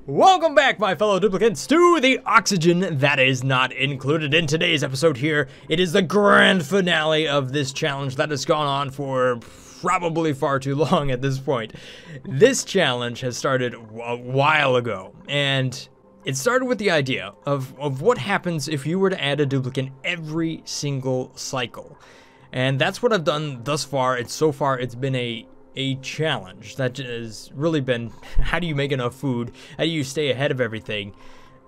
Welcome back, my fellow duplicants, to the oxygen that is not included in today's episode here. It is the grand finale of this challenge that has gone on for probably far too long at this point. This challenge has started a while ago, and it started with the idea of what happens if you were to add a duplicant every single cycle. And that's what I've done thus far, and so far it's been a challenge that has really been, how do you make enough food? How do you stay ahead of everything?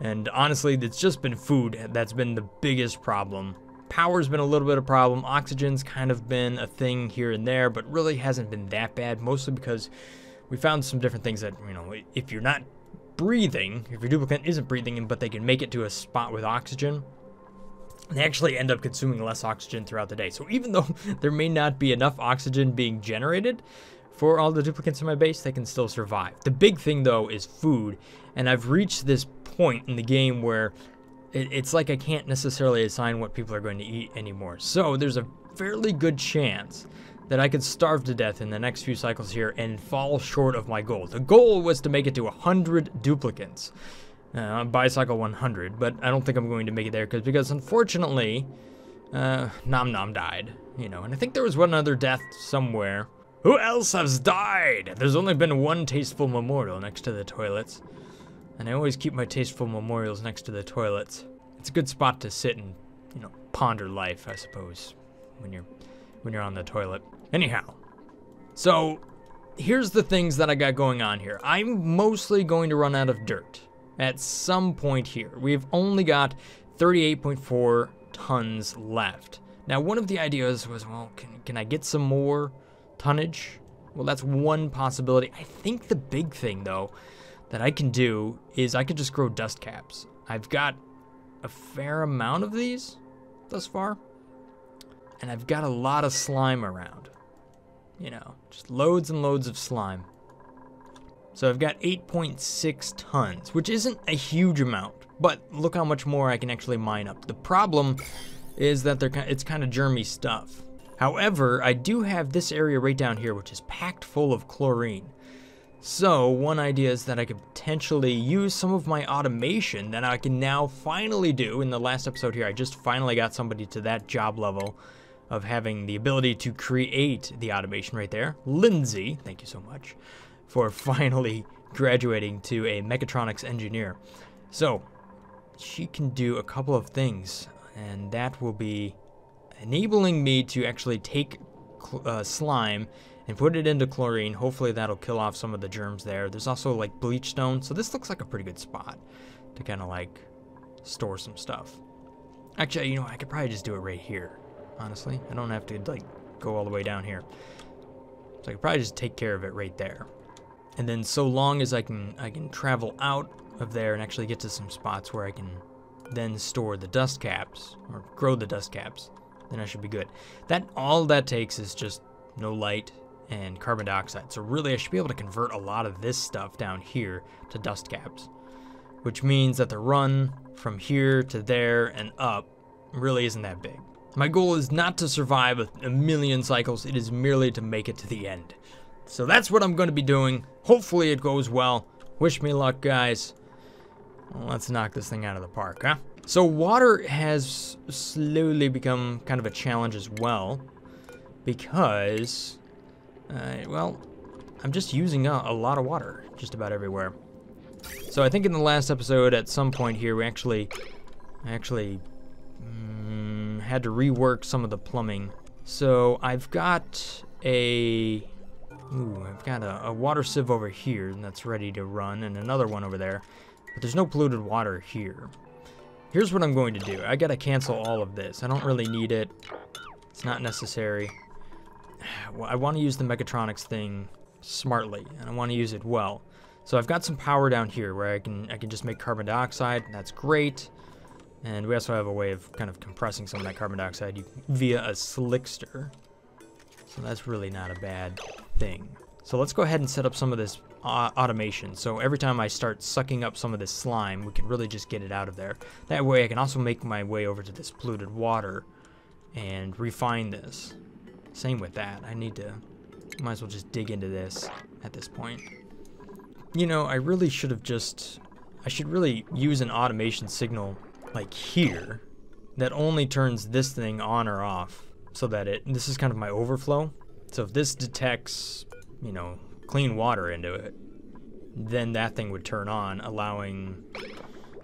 And honestly, it's just been food that's been the biggest problem. Power's been a little bit of a problem. Oxygen's kind of been a thing here and there, but really hasn't been that bad, mostly because we found some different things that, you know, if you're not breathing, if your duplicant isn't breathing, but they can make it to a spot with oxygen, they actually end up consuming less oxygen throughout the day. So even though there may not be enough oxygen being generated for all the duplicants in my base, they can still survive. The big thing though is food, and I've reached this point in the game where it's like I can't necessarily assign what people are going to eat anymore. So there's a fairly good chance that I could starve to death in the next few cycles here and fall short of my goal. The goal was to make it to 100 duplicants by cycle 100, but I don't think I'm going to make it there because unfortunately, Nom Nom died, you know, and I think there was one other death somewhere. Who else has died? There's only been one tasteful memorial next to the toilets, and I always keep my tasteful memorials next to the toilets. It's a good spot to sit and, you know, ponder life, I suppose, when you're on the toilet. Anyhow, so here's the things that I got going on here. I'm mostly going to run out of dirt at some point here. We've only got 38.4 tons left. Now, one of the ideas was, well, can I get some more tonnage? Well, that's one possibility. I think the big thing, though, that I can do is I could just grow dust caps. I've got a fair amount of these thus far, and I've got a lot of slime around. You know, just loads and loads of slime. So I've got 8.6 tons, which isn't a huge amount, but look how much more I can actually mine up. The problem is that it's kind of germy stuff. However, I do have this area right down here, which is packed full of chlorine. So one idea is that I could potentially use some of my automation that I can now finally do. In the last episode here, I just finally got somebody to that job level of having the ability to create the automation right there. Lindsay, thank you so much for finally graduating to a mechatronics engineer. So she can do a couple of things, and that will be enabling me to actually take slime and put it into chlorine. Hopefully that'll kill off some of the germs there. There's also like bleach stone, so this looks like a pretty good spot to kind of like store some stuff. Actually, you know, I could probably just do it right here, honestly. I don't have to like go all the way down here. So I could probably just take care of it right there. And then so long as I can travel out of there and actually get to some spots where I can then store the dust caps or grow the dust caps, then I should be good. All that takes is just no light and carbon dioxide. So really I should be able to convert a lot of this stuff down here to dust caps, which means that the run from here to there and up really isn't that big. My goal is not to survive a million cycles, it is merely to make it to the end. So that's what I'm going to be doing. Hopefully it goes well. Wish me luck, guys. Well, let's knock this thing out of the park, huh? So water has slowly become kind of a challenge as well, because, well, I'm just using a lot of water just about everywhere. So I think in the last episode, at some point here, we actually had to rework some of the plumbing. So I've got a water sieve over here, and that's ready to run, and another one over there, but there's no polluted water here. Here's what I'm going to do. I gotta cancel all of this. I don't really need it. It's not necessary. I want to use the mechatronics thing smartly, and I want to use it well. So I've got some power down here where I can just make carbon dioxide, and that's great. And we also have a way of kind of compressing some of that carbon dioxide via a slickster. So that's really not a bad thing. So let's go ahead and set up some of this automation. So every time I start sucking up some of this slime, we can really just get it out of there. That way I can also make my way over to this polluted water and refine this. Same with that. Might as well just dig into this at this point. You know, I really should have just I should really use an automation signal like here that only turns this thing on or off so that this is kind of my overflow. So if this detects, you know, clean water into it, then that thing would turn on, allowing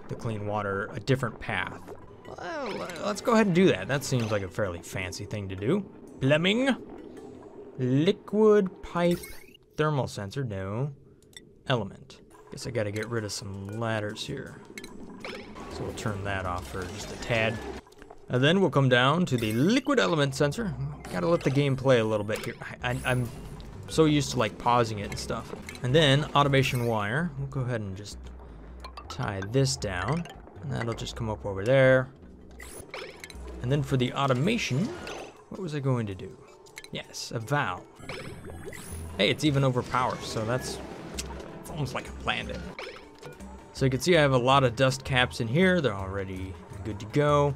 the clean water a different path. Well, let's go ahead and do that. That seems like a fairly fancy thing to do. Plumbing. Liquid pipe. Thermal sensor. No. Element. Guess I gotta get rid of some ladders here. So we'll turn that off for just a tad. And then we'll come down to the liquid element sensor. Gotta let the game play a little bit here. I'm so used to like pausing it and stuff. And then automation wire. We'll go ahead and just tie this down. And that'll just come up over there. And then for the automation, what was I going to do? Yes, a valve. Hey, it's even overpowered, so it's almost like I planned it. So you can see I have a lot of dust caps in here. They're already good to go.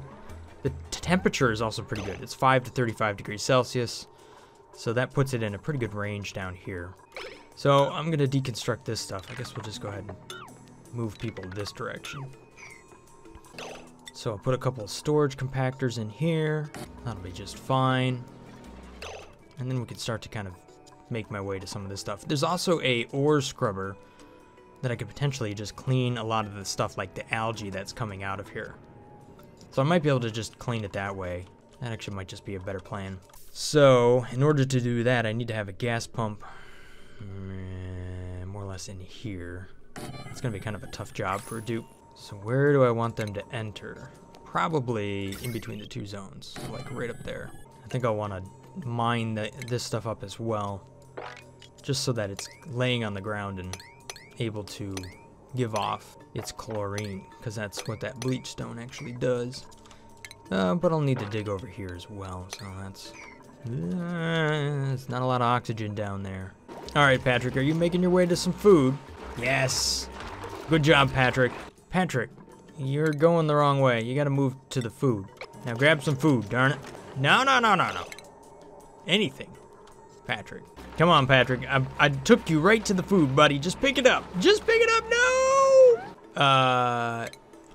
The temperature is also pretty good. It's 5 to 35 degrees Celsius. So that puts it in a pretty good range down here. So I'm gonna deconstruct this stuff. I guess we'll just go ahead and move people this direction. So I'll put a couple of storage compactors in here. That'll be just fine. And then we can start to kind of make my way to some of this stuff. There's also a ore scrubber that I could potentially just clean a lot of the stuff like the algae that's coming out of here. So I might be able to just clean it that way. That actually might just be a better plan. So in order to do that, I need to have a gas pump more or less in here. It's gonna be kind of a tough job for a dupe. So where do I want them to enter? Probably in between the two zones, so like right up there. I think I'll want to mine this stuff up as well, just so that it's laying on the ground and able to give off its chlorine, because that's what that bleach stone actually does. But I'll need to dig over here as well, so that's... it's not a lot of oxygen down there. Alright, Patrick, are you making your way to some food? Yes! Good job, Patrick. Patrick, you're going the wrong way. You gotta move to the food. Now grab some food, darn it. No, no, no, no, no. Anything. Patrick. Come on, Patrick. I took you right to the food, buddy. Just pick it up. Just pick it up. No!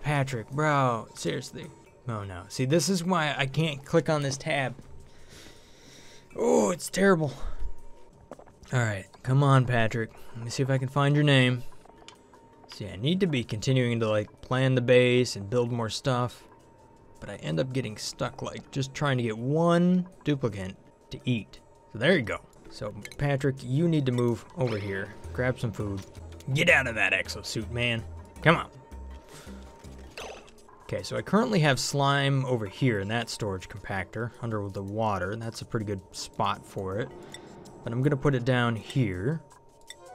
Patrick, bro. Seriously. Oh, no. See, this is why I can't click on this tab. Oh, it's terrible. All right. Come on, Patrick. Let me see if I can find your name. See, I need to be continuing to, like, plan the base and build more stuff. But I end up getting stuck, like, just trying to get one duplicant to eat. So there you go. So, Patrick, you need to move over here. Grab some food. Get out of that exosuit, man. Come on. Okay, so I currently have slime over here in that storage compactor under the water. That's a pretty good spot for it. But I'm going to put it down here.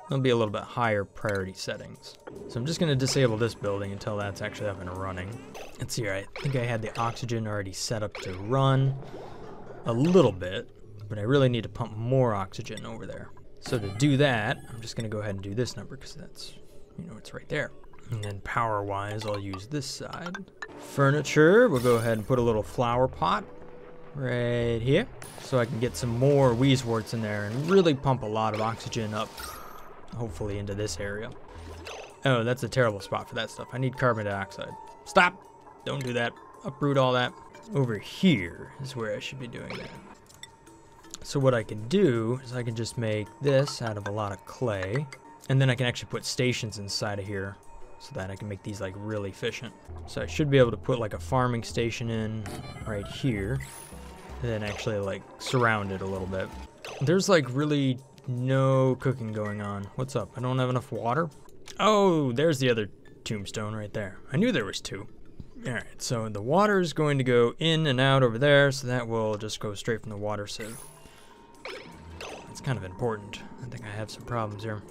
It'll be a little bit higher priority settings. So I'm just going to disable this building until that's actually up and running. Let's see here. I think I had the oxygen already set up to run a little bit, but I really need to pump more oxygen over there. So to do that, I'm just going to go ahead and do this number because that's, you know, it's right there. And then power-wise, I'll use this side. Furniture, we'll go ahead and put a little flower pot right here so I can get some more wheezeworts in there and really pump a lot of oxygen up, hopefully into this area. Oh, that's a terrible spot for that stuff. I need carbon dioxide. Stop! Don't do that. Uproot all that. Over here is where I should be doing that. So what I can do is I can just make this out of a lot of clay, and then I can actually put stations inside of here so that I can make these like really efficient. So I should be able to put like a farming station in right here, and then actually like surround it a little bit. There's like really no cooking going on. What's up? I don't have enough water? Oh, there's the other tombstone right there. I knew there was two. All right, so the water is going to go in and out over there, so that will just go straight from the water sieve. It's kind of important. I think I have some problems here.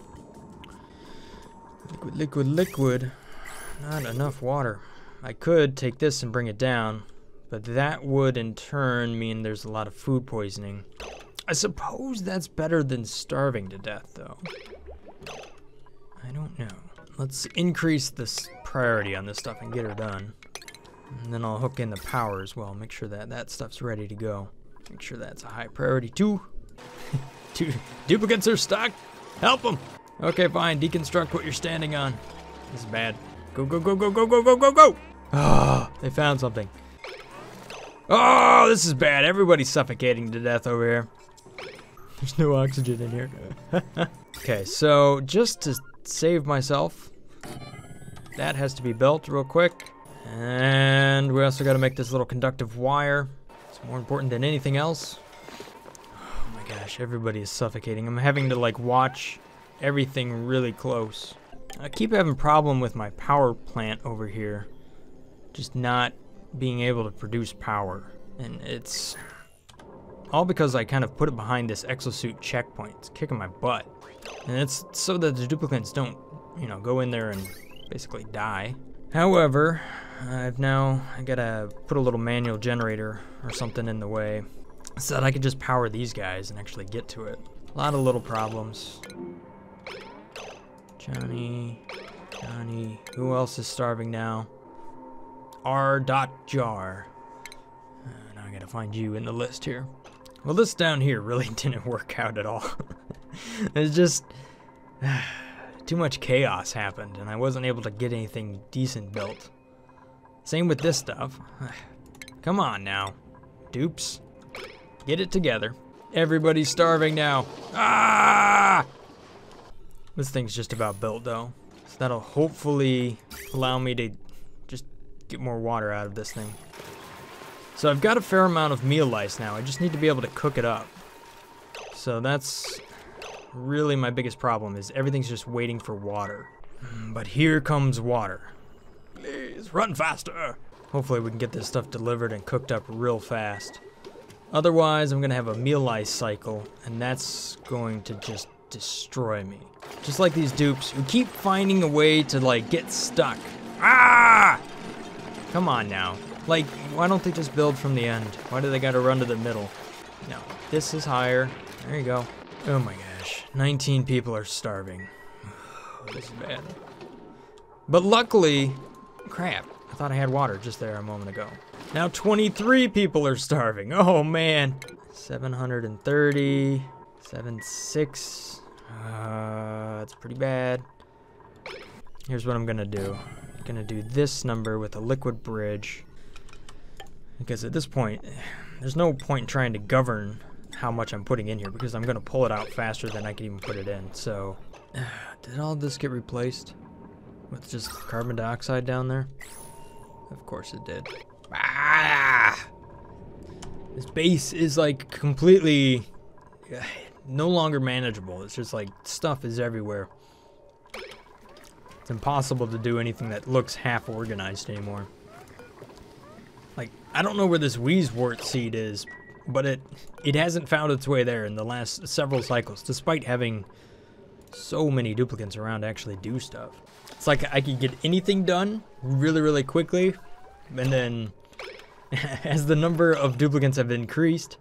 Liquid, liquid, liquid. Not enough water. I could take this and bring it down, but that would in turn mean there's a lot of food poisoning. I suppose that's better than starving to death, though. I don't know. Let's increase this priority on this stuff and get her done. And then I'll hook in the power as well. Make sure that that stuff's ready to go. Make sure that's a high priority too. Two duplicates are stuck. Help them. Okay, fine. Deconstruct what you're standing on. This is bad. Go, go, go, go, go, go, go, go, go! Ah, they found something. Oh, this is bad. Everybody's suffocating to death over here. There's no oxygen in here. Okay, so just to save myself, that has to be built real quick. And we also got to make this little conductive wire. It's more important than anything else. Oh my gosh, everybody is suffocating. I'm having to like watch everything really close. I keep having a problem with my power plant over here. Just not being able to produce power. And it's all because I kind of put it behind this exosuit checkpoint. It's kicking my butt. And it's so that the duplicants don't, you know, go in there and basically die. However, I gotta put a little manual generator or something in the way so that I could just power these guys and actually get to it. A lot of little problems. Johnny, who else is starving now? R.Jar. Now I gotta find you in the list here. Well, this down here really didn't work out at all. It's just too much chaos happened, and I wasn't able to get anything decent built. Same with this stuff. Come on now, dupes. Get it together. Everybody's starving now. Ah! This thing's just about built, though. So that'll hopefully allow me to just get more water out of this thing. So I've got a fair amount of meal lice now. I just need to be able to cook it up. So that's really my biggest problem, is everything's just waiting for water. But here comes water. Please, run faster. Hopefully we can get this stuff delivered and cooked up real fast. Otherwise, I'm gonna have a meal lice cycle, and that's going to just destroy me. Just like these dupes who keep finding a way to like get stuck. Ah! Come on now. Like, why don't they just build from the end? Why do they gotta run to the middle? No, this is higher. There you go. Oh my gosh, 19 people are starving. This is bad. But luckily, crap, I thought I had water just there a moment ago. Now 23 people are starving. Oh man. 730, 76. That's pretty bad. Here's what I'm gonna do. I'm gonna do this number with a liquid bridge. Because at this point, there's no point in trying to govern how much I'm putting in here, because I'm gonna pull it out faster than I can even put it in. So, did all this get replaced with just carbon dioxide down there? Of course it did. Ah! This base is like completely no longer manageable. It's just like stuff is everywhere. It's impossible to do anything that looks half organized anymore. Like, I don't know where this Wheezewort seed is, but it hasn't found its way there in the last several cycles, despite having so many duplicants around to actually do stuff. It's like I could get anything done really, really quickly, and then as the number of duplicants have increased,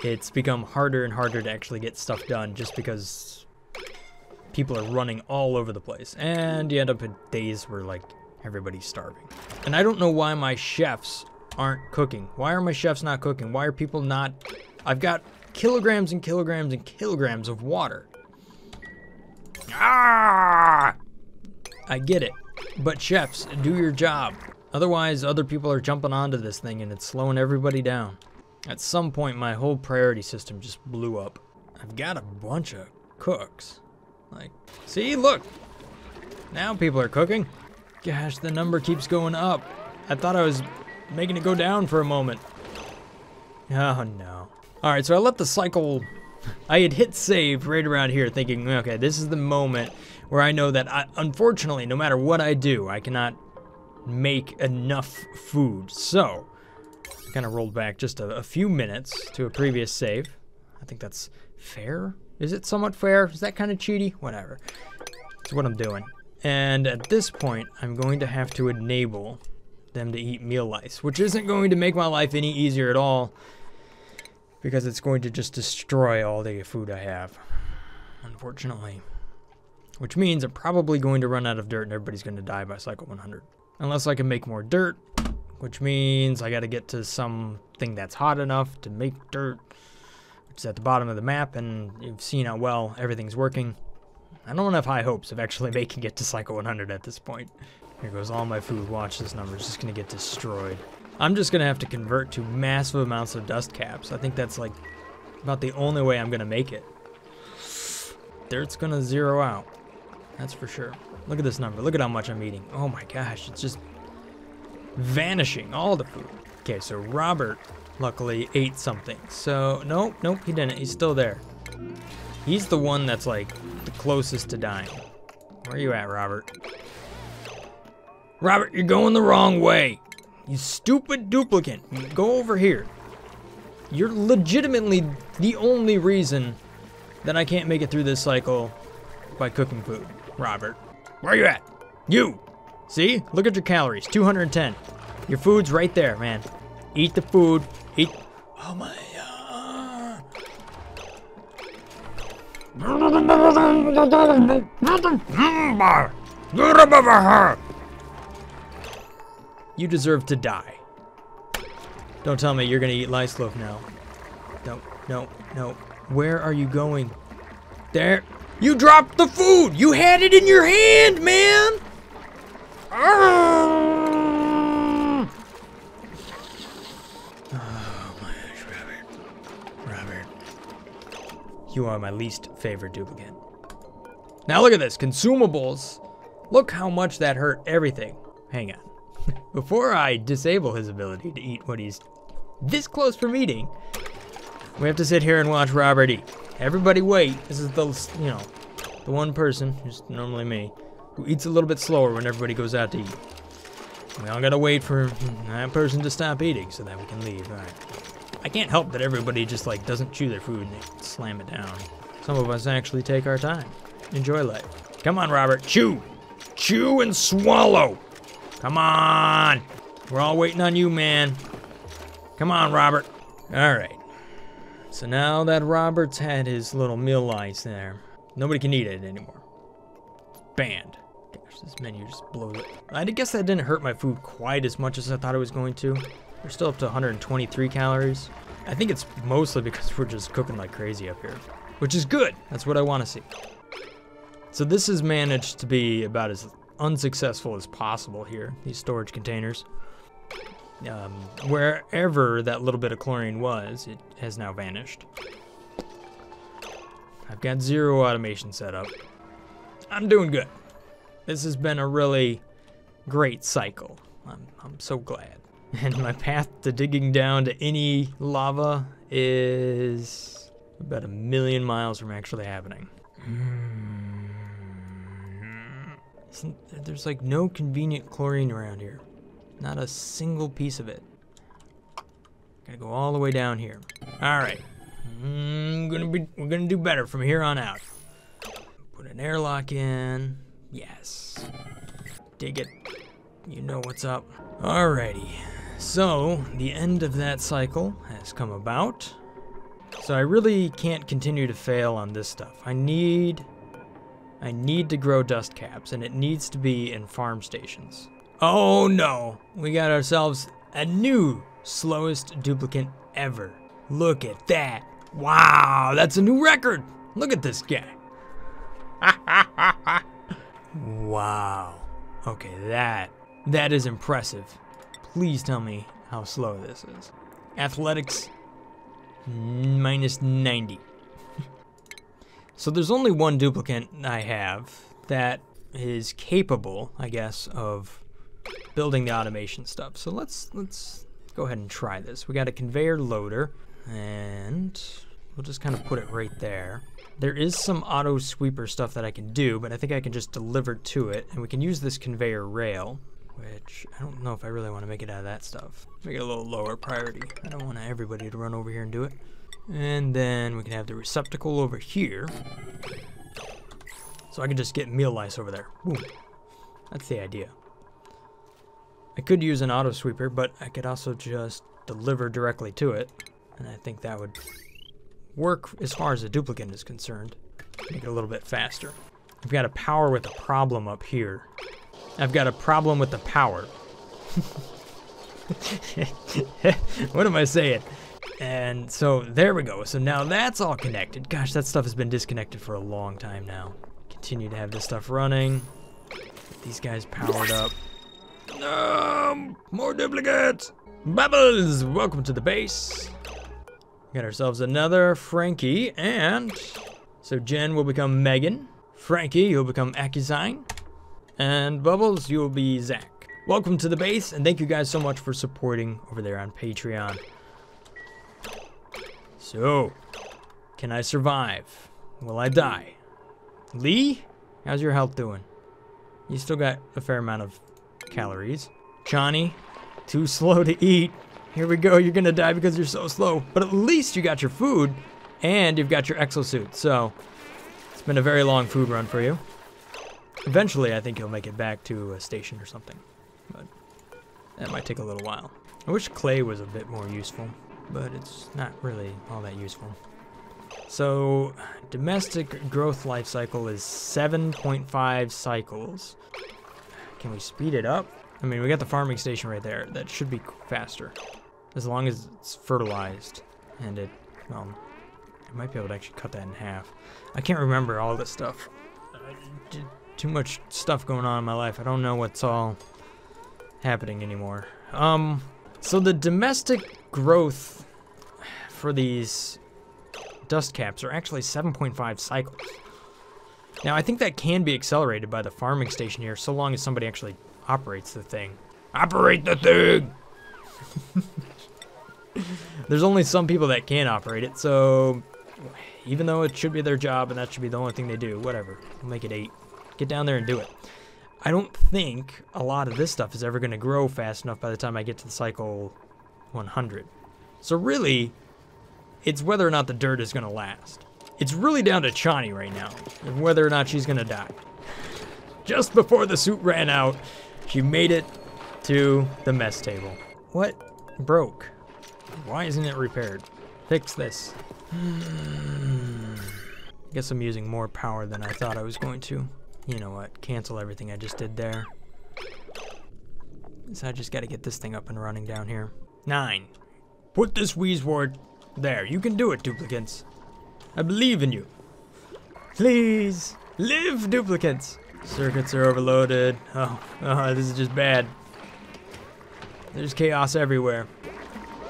it's become harder and harder to actually get stuff done just because people are running all over the place. And you end up with days where, like, everybody's starving. And I don't know why my chefs aren't cooking. Why are my chefs not cooking? Why are people not... I've got kilograms and kilograms and kilograms of water. Ah! I get it. But chefs, do your job. Otherwise, other people are jumping onto this thing and it's slowing everybody down. At some point, my whole priority system just blew up. I've got a bunch of cooks. Like, see, look. Now people are cooking. Gosh, the number keeps going up. I thought I was making it go down for a moment. Oh no. Alright, so I let the cycle... I had hit save right around here thinking, okay, this is the moment where I know that, unfortunately, no matter what I do, I cannot make enough food. So, I kind of rolled back just a few minutes to a previous save. I think that's fair. Is it somewhat fair? Is that kind of cheaty? Whatever. That's what I'm doing. And at this point, I'm going to have to enable them to eat meal lice, which isn't going to make my life any easier at all, because it's going to just destroy all the food I have, unfortunately. Which means I'm probably going to run out of dirt and everybody's going to die by cycle 100. Unless I can make more dirt, which means I got to get to something that's hot enough to make dirt, which is at the bottom of the map, and you've seen how well everything's working. I don't have high hopes of actually making it to cycle 100 at this point. Here goes all my food. Watch this number. It's just gonna get destroyed. I'm just gonna have to convert to massive amounts of dust caps. I think that's like about the only way I'm gonna make it. Dirt's gonna zero out. That's for sure. Look at this number. Look at how much I'm eating. Oh my gosh, it's just vanishing, all the food. Okay, so Robert luckily ate something. So, nope, he didn't. He's still there. He's the one that's like the closest to dying. Where are you at, Robert? Robert, you're going the wrong way. You stupid duplicant. Go over here. You're legitimately the only reason that I can't make it through this cycle by cooking food, Robert. Where are you at? You! See? Look at your calories, 210. Your food's right there, man. Eat the food. Eat. Oh my. You deserve to die. Don't tell me you're gonna eat lice loaf now. No. Where are you going? There. You dropped the food! You had it in your hand, man! Oh my gosh, Robert. You are my least favorite duplicant. Now look at this, consumables. Look how much that hurt everything. Hang on. Before I disable his ability to eat what he's this close from eating, we have to sit here and watch Robert eat. Everybody wait. This is the, the one person, who's normally me, who eats a little bit slower when everybody goes out to eat. We all gotta wait for that person to stop eating so that we can leave. All right. I can't help that everybody just like doesn't chew their food and they slam it down. Some of us actually take our time. Enjoy life. Come on, Robert, chew. Chew and swallow. Come on. We're all waiting on you, man. Come on, Robert. All right. So now that Robert's had his little meal lice there, nobody can eat it anymore. Banned. Gosh, this menu just blows it. I guess that didn't hurt my food quite as much as I thought it was going to. We're still up to 123 calories. I think it's mostly because we're just cooking like crazy up here, which is good. That's what I want to see. So this has managed to be about as unsuccessful as possible here, these storage containers. Wherever that little bit of chlorine was, it has now vanished. I've got 0 automation set up. I'm doing good. This has been a really great cycle. I'm so glad. And my path to digging down to any lava is about 1,000,000 miles from actually happening. There's like no convenient chlorine around here. Not a single piece of it. Gotta go all the way down here. All right. We're gonna do better from here on out. Put an airlock in. Yes. Dig it. You know what's up. Alrighty. So the end of that cycle has come about. So I really can't continue to fail on this stuff. I need to grow dust caps, and it needs to be in farm stations. Oh no, we got ourselves a new slowest duplicant ever. Look at that. Wow, that's a new record. Look at this guy. Wow. Okay, that is impressive. Please tell me how slow this is. Athletics, -90. So there's only one duplicant I have that is capable, I guess, of building the automation stuff. So let's go ahead and try this. We got a conveyor loader, and we'll just kind of put it right there. There is some auto sweeper stuff that I can do, but I think I can just deliver to it, and we can use this conveyor rail, which I don't know if I really want to make it out of that stuff. Make it a little lower priority. I don't want everybody to run over here and do it. And then we can have the receptacle over here. So I can just get meal lice over there. Boom. That's the idea. I could use an auto sweeper, but I could also just deliver directly to it. And I think that would work as far as the duplicant is concerned. Make it a little bit faster. I've got a power with a problem up here. I've got a problem with the power. What am I saying? And so there we go. So now that's all connected. Gosh, that stuff has been disconnected for a long time now. Continue to have this stuff running. Get these guys powered up. More duplicates. Bubbles, welcome to the base. Got ourselves another Frankie, and so Jen will become Megan. Frankie, you'll become Akizine. And Bubbles, you'll be Zach. Welcome to the base, and thank you guys so much for supporting over there on Patreon. So, can I survive? Will I die? Lee, how's your health doing? You still got a fair amount of calories. Chani, too slow to eat. Here we go, you're gonna die because you're so slow. But at least you got your food, and you've got your exosuit, so it's been a very long food run for you. Eventually, I think you'll make it back to a station or something, but that might take a little while. I wish clay was a bit more useful, but it's not really all that useful. So, domestic growth life cycle is 7.5 cycles. Can we speed it up? I mean, we got the farming station right there. That should be faster, as long as it's fertilized, and it, well, I might be able to actually cut that in half. I can't remember all this stuff. Too much stuff going on in my life. I don't know what's all happening anymore. So the domestic growth for these dust caps are actually 7.5 cycles. Now, I think that can be accelerated by the farming station here, so long as somebody actually operates the thing. Operate the thing! There's only some people that can operate it, so even though it should be their job and that should be the only thing they do, whatever. We'll make it 8. Get down there and do it. I don't think a lot of this stuff is ever going to grow fast enough by the time I get to the cycle 100. So really, it's whether or not the dirt is going to last. It's really down to Chani right now, and whether or not she's going to die. Just before the suit ran out, she made it to the mess table. What broke? Why isn't it repaired? Fix this. Guess I'm using more power than I thought I was going to. You know what? Cancel everything I just did there. So I just got to get this thing up and running down here. 9. Put this Wheezewort there. You can do it, Duplicants. I believe in you. Please, live, Duplicants. Circuits are overloaded. Oh, this is just bad. There's chaos everywhere.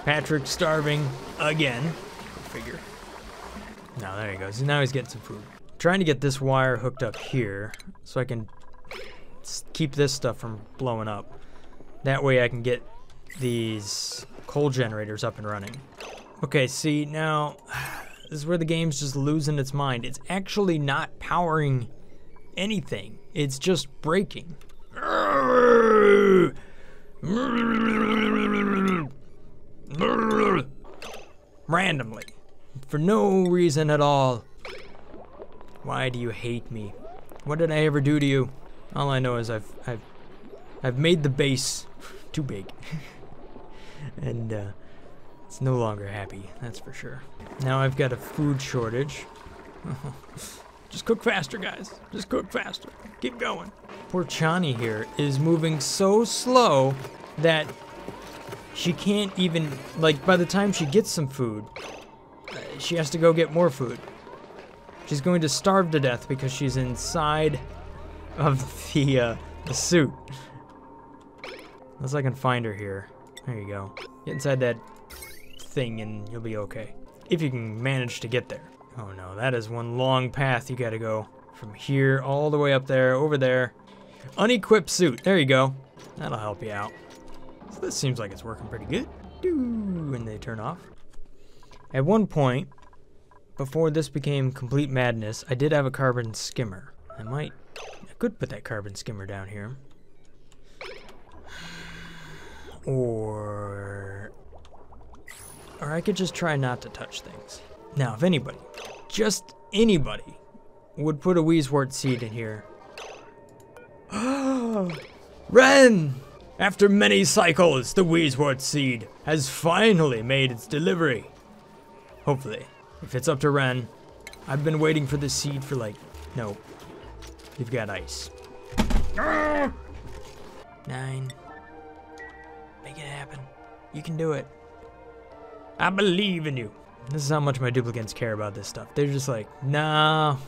Patrick's starving again. Figure. No, there he goes. Now he's getting some food. Trying to get this wire hooked up here so I can keep this stuff from blowing up. That way I can get these coal generators up and running. Okay, see, now this is where the game's just losing its mind. It's actually not powering anything. It's just breaking. Randomly. For no reason at all. Why do you hate me? What did I ever do to you? All I know is I've made the base too big. And it's no longer happy, that's for sure. Now I've got a food shortage. Just cook faster, guys. Just cook faster. Keep going. Poor Chani here is moving so slow that she can't even, like, by the time she gets some food, she has to go get more food. She's going to starve to death because she's inside of the suit. Unless I can find her here. There you go. Get inside that thing and you'll be okay. If you can manage to get there. Oh no, that is one long path you gotta go. From here all the way up there, over there. Unequipped suit. There you go. That'll help you out. So this seems like it's working pretty good. And they turn off. At one point, before this became complete madness, I did have a carbon skimmer. I could put that carbon skimmer down here. Or I could just try not to touch things. Now, if anybody, just anybody, would put a Wheezewort seed in here. Ren! After many cycles, the Wheezewort seed has finally made its delivery. Hopefully. If it's up to Ren, I've been waiting for this seed for like, no, you've got ice. 9. Make it happen. You can do it. I believe in you. This is how much my duplicants care about this stuff. They're just like, nah,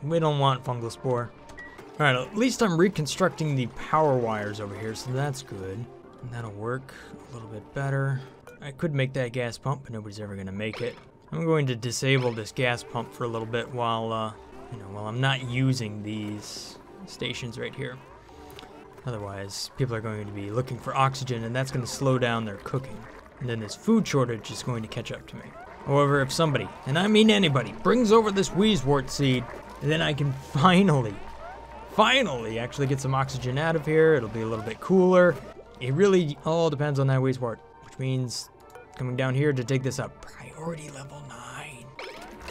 we don't want fungal spore. All right, at least I'm reconstructing the power wires over here, so that's good. And that'll work a little bit better. I could make that gas pump, but nobody's ever gonna make it. I'm going to disable this gas pump for a little bit while, while I'm not using these stations right here. Otherwise, people are going to be looking for oxygen, and that's going to slow down their cooking. And then this food shortage is going to catch up to me. However, if somebody, and I mean anybody, brings over this wheezewort seed, then I can finally actually get some oxygen out of here. It'll be a little bit cooler. It really all depends on that wheezewort, which means coming down here to take this up. Priority level 9.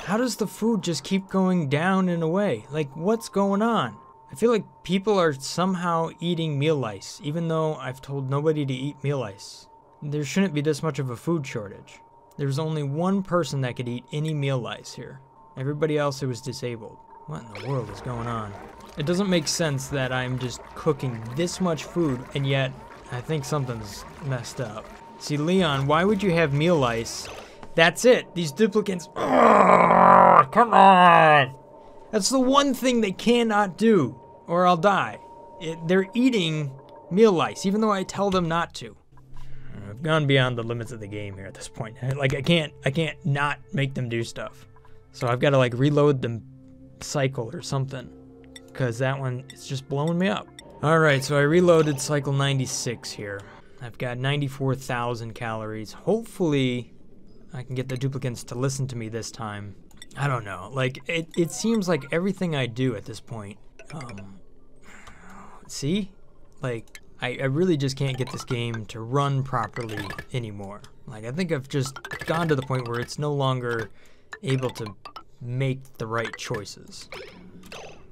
How does the food just keep going down and away? Like, what's going on? I feel like people are somehow eating meal ice, even though I've told nobody to eat meal ice. There shouldn't be this much of a food shortage. There's only one person that could eat any meal ice here. Everybody else who was disabled. What in the world is going on? It doesn't make sense that I'm just cooking this much food, and yet I think something's messed up. See, Leon, why would you have meal ice? That's it. These duplicants. Oh, come on. That's the one thing they cannot do, or I'll die. They're eating meal ice, even though I tell them not to. I've gone beyond the limits of the game here at this point. Like, I can't not make them do stuff. So I've got to, like, reload the cycle or something, because that one is just blowing me up. All right, so I reloaded cycle 96 here. I've got 94,000 calories. Hopefully, I can get the duplicants to listen to me this time. I don't know. Like, it seems like everything I do at this point, see? Like, I really just can't get this game to run properly anymore. Like, I think I've just gone to the point where it's no longer able to make the right choices.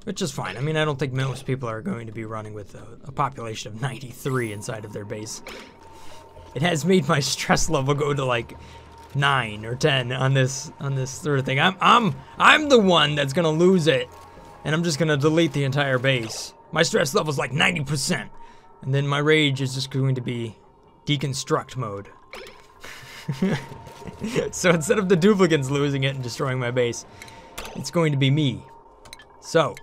Which is fine. I mean, I don't think most people are going to be running with a population of 93 inside of their base. It has made my stress level go to like 9 or 10 on this sort of thing. I'm the one that's gonna lose it, and I'm just gonna delete the entire base. My stress level's like 90%, and then my rage is just going to be deconstruct mode. So instead of the duplicants losing it and destroying my base, it's going to be me. So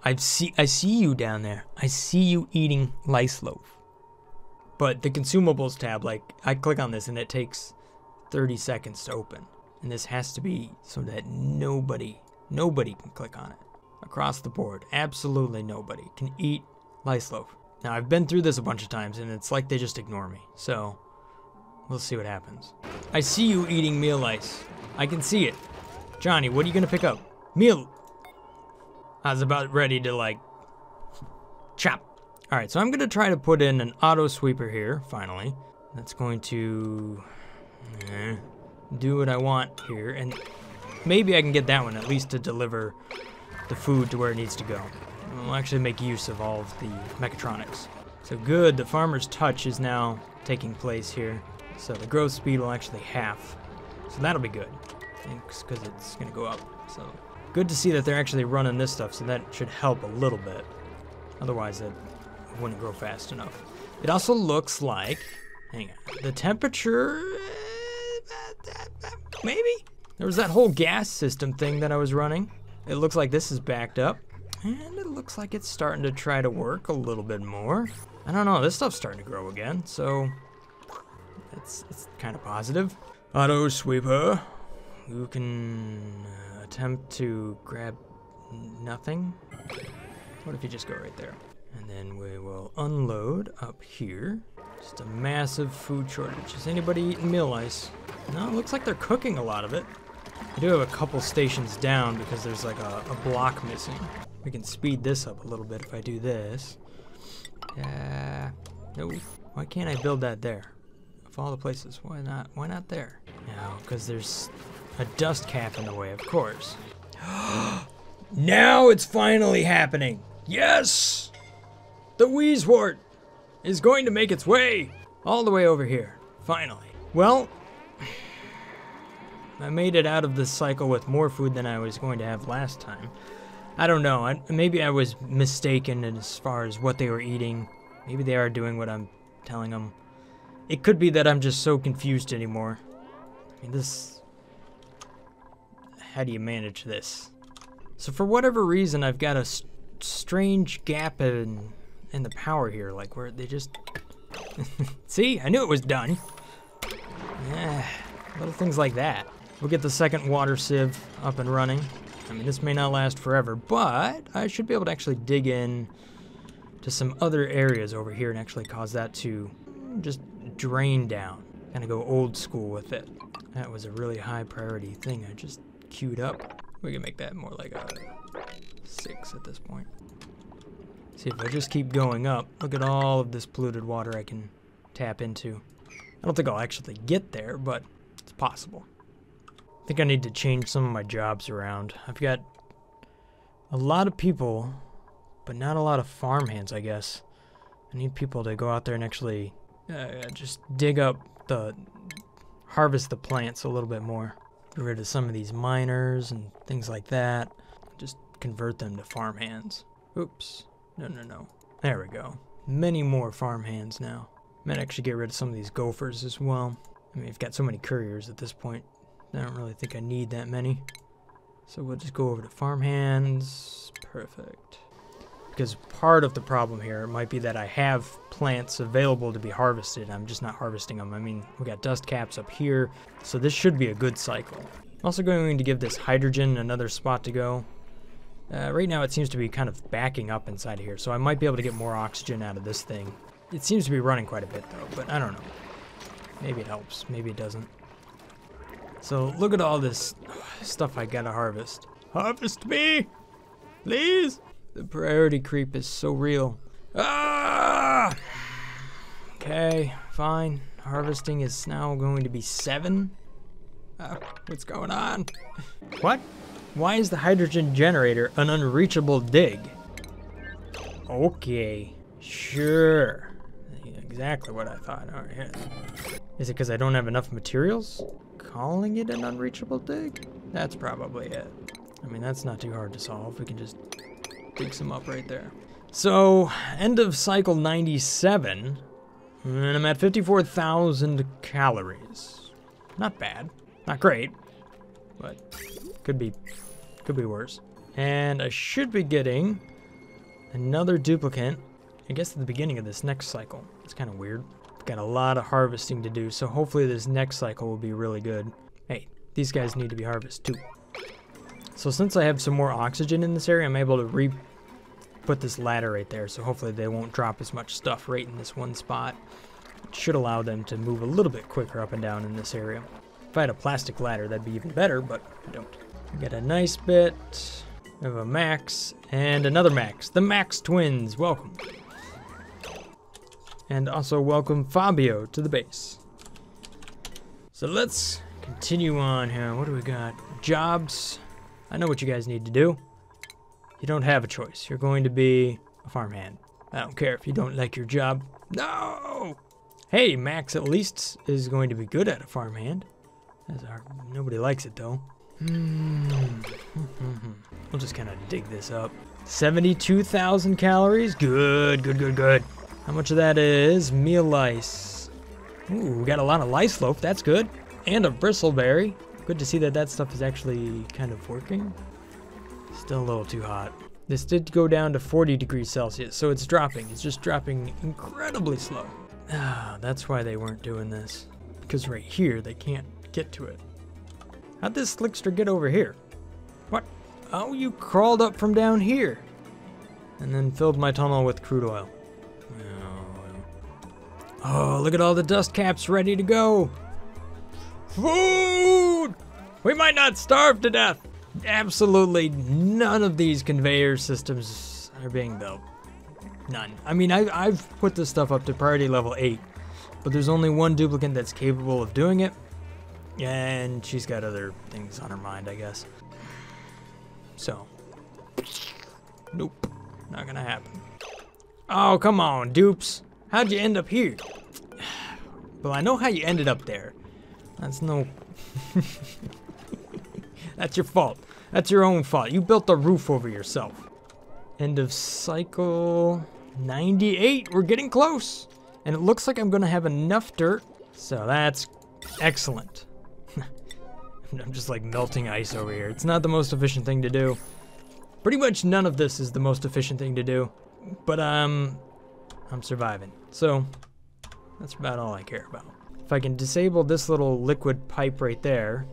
I see you down there. I see you eating lice loaf. But the consumables tab, like, I click on this and it takes 30 seconds to open. And this has to be so that nobody can click on it. Across the board, absolutely nobody can eat lice loaf. Now, I've been through this a bunch of times and it's like they just ignore me. So, we'll see what happens. I see you eating meal ice. I can see it. Johnny, what are you gonna pick up? Meal. I was about ready to, like, chop. All right, so I'm gonna try to put in an auto sweeper here, finally. That's going to do what I want here, and maybe I can get that one at least to deliver the food to where it needs to go. We'll actually make use of all of the mechatronics. So good, the farmer's touch is now taking place here. So the growth speed will actually half. So that'll be good, because it's gonna go up, so. Good to see that they're actually running this stuff, so that should help a little bit. Otherwise, it wouldn't grow fast enough. It also looks like, hang on, the temperature, maybe? There was that whole gas system thing that I was running. It looks like this is backed up, and it looks like it's starting to try to work a little bit more. I don't know, this stuff's starting to grow again, so it's kind of positive. Auto sweeper, you can attempt to grab nothing. What if you just go right there? And then we will unload up here. Just a massive food shortage. Is anybody eating meal ice? No, it looks like they're cooking a lot of it. I do have a couple stations down because there's like a block missing. We can speed this up a little bit if I do this. No, why can't I build that there? Of all the places, why not? Why not there? No, because there's a dust cap in the way, of course. Now it's finally happening. Yes! The wheezewort is going to make its way all the way over here, finally. Well, I made it out of this cycle with more food than I was going to have last time. I don't know, maybe I was mistaken as far as what they were eating. Maybe they are doing what I'm telling them. It could be that I'm just so confused anymore. I mean, how do you manage this? So for whatever reason, I've got a strange gap in the power here, like where they just... See, I knew it was done. Yeah, little things like that. We'll get the second water sieve up and running. I mean, this may not last forever, but I should be able to actually dig in to some other areas over here and actually cause that to just drain down. Kind of go old school with it. That was a really high priority thing I just queued up. We can make that more like a 6 at this point. See, if I just keep going up, look at all of this polluted water I can tap into. I don't think I'll actually get there, but it's possible. I think I need to change some of my jobs around. I've got a lot of people, but not a lot of farm hands, I guess. I need people to go out there and actually just dig up harvest the plants a little bit more. Get rid of some of these miners and things like that. Just convert them to farm hands. Oops. No. There we go. Many more farm hands now. Might actually get rid of some of these gophers as well. I mean, I've got so many couriers at this point. I don't really think I need that many. So we'll just go over to farm hands. Perfect. Because part of the problem here might be that I have plants available to be harvested. I'm just not harvesting them. I mean, we got dust caps up here, so this should be a good cycle. I'm also going to give this hydrogen another spot to go. Right now it seems to be kind of backing up inside of here, so I might be able to get more oxygen out of this thing. It seems to be running quite a bit though, but I don't know. Maybe it helps, maybe it doesn't. So look at all this stuff I gotta harvest. Harvest me, please. The priority creep is so real. Ah! Okay, fine. Harvesting is now going to be 7. What's going on? What? Why is the hydrogen generator an unreachable dig? Okay, sure. Exactly what I thought. All right, here. Is it because I don't have enough materials? Calling it an unreachable dig? That's probably it. I mean, that's not too hard to solve. We can just dig some up right there. So, end of cycle 97, and I'm at 54,000 calories. Not bad. Not great, but could be worse. And I should be getting another duplicant, I guess at the beginning of this next cycle. It's kind of weird. Got a lot of harvesting to do, so hopefully this next cycle will be really good. Hey, these guys need to be harvested too. So since I have some more oxygen in this area, I'm able to put this ladder right there, so hopefully they won't drop as much stuff right in this one spot. It should allow them to move a little bit quicker up and down in this area. If I had a plastic ladder, that'd be even better, but I don't. We got a nice bit of a Max and another Max. The Max twins, welcome. And also welcome Fabio to the base. So let's continue on here. What do we got? Jobs. I know what you guys need to do. You don't have a choice. You're going to be a farmhand. I don't care if you don't like your job. No! Hey, Max at least is going to be good at a farmhand. Nobody likes it though. We'll just kind of dig this up. 72,000 calories. Good. How much of that is meal lice? Ooh, we got a lot of lice loaf. That's good. And a bristleberry. Good to see that stuff is actually kind of working. Still a little too hot. This did go down to 40 degrees Celsius, so it's dropping. It's just dropping incredibly slow. Ah, that's why they weren't doing this. Because right here, they can't get to it. How'd this slickster get over here? What? Oh, you crawled up from down here. And then filled my tunnel with crude oil. Oh, look at all the dust caps ready to go. Food! We might not starve to death. Absolutely none of these conveyor systems are being built. None. I mean, I've put this stuff up to priority level 8, but there's only one duplicant that's capable of doing it, and she's got other things on her mind, I guess. So, nope, not gonna happen. Oh, come on, dupes. How'd you end up here? Well, I know how you ended up there. That's no... That's your fault. That's your own fault. You built the roof over yourself. End of cycle 98. We're getting close. And it looks like I'm going to have enough dirt. So that's excellent. I'm just like melting ice over here. It's not the most efficient thing to do. Pretty much none of this is the most efficient thing to do, but I'm surviving. So that's about all I care about. If I can disable this little liquid pipe right there,